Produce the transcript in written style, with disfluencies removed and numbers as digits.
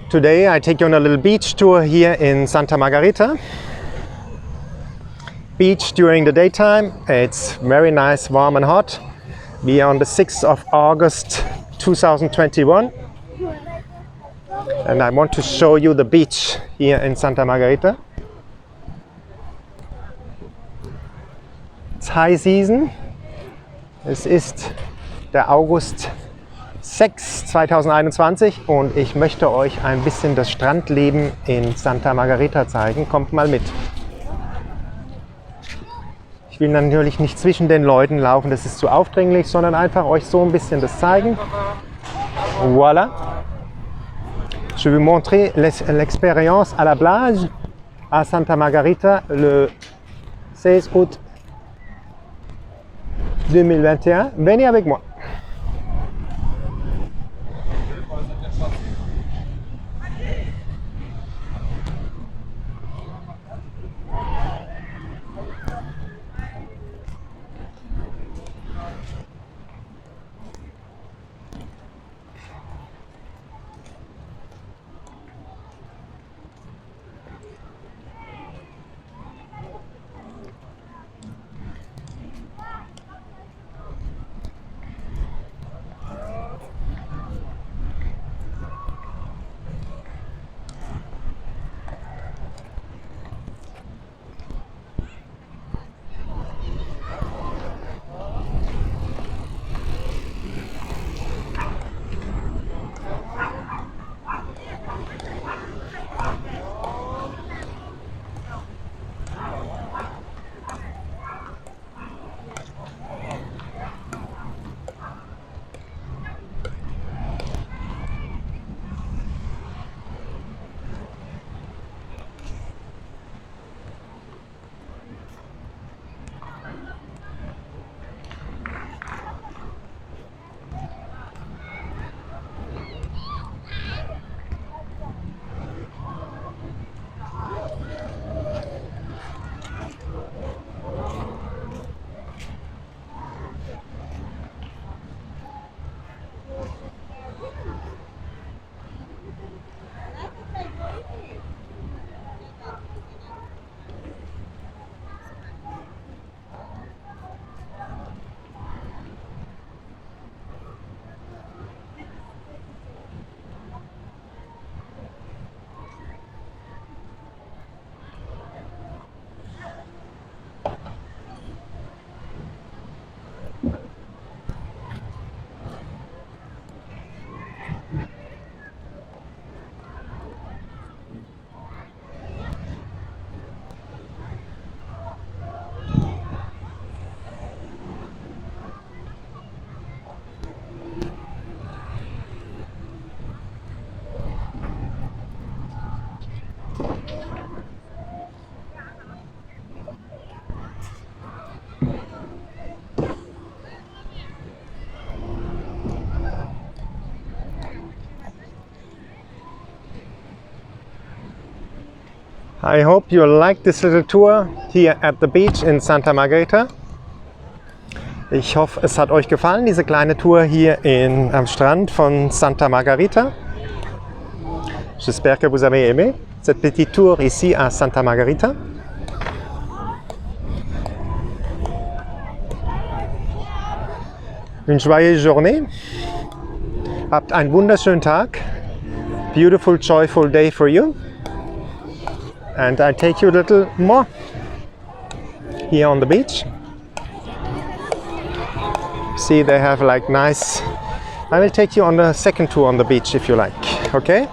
Today I take you on a little beach tour here in Santa Margarita. Beach during the daytime, it's very nice, warm and hot. We are on the 6th of August 2021 and I want to show you the beach here in Santa Margarita. It's high season. Es ist der August 6 2021 und ich möchte euch ein bisschen das Strandleben in Santa Margarita zeigen. Kommt mal mit. Ich will natürlich nicht zwischen den Leuten laufen, das ist zu aufdringlich, sondern einfach euch so ein bisschen das zeigen. Voilà. Je vais vous montrer l'expérience à la plage à Santa Margarita le 16 août 2021. Venez avec moi. I hope you like this little tour here at the beach in Santa Margarita. Ich hoffe, es hat euch gefallen, diese kleine Tour hier am Strand von Santa Margarita. J'espère que vous avez aimé cette petite tour ici à Santa Margarita. Une joyeuse journée. Habt einen wunderschönen Tag. Beautiful, joyful day for you. And I take you a little more here on the beach. See, they have like nice. I will take you on the second tour on the beach if you like. Okay?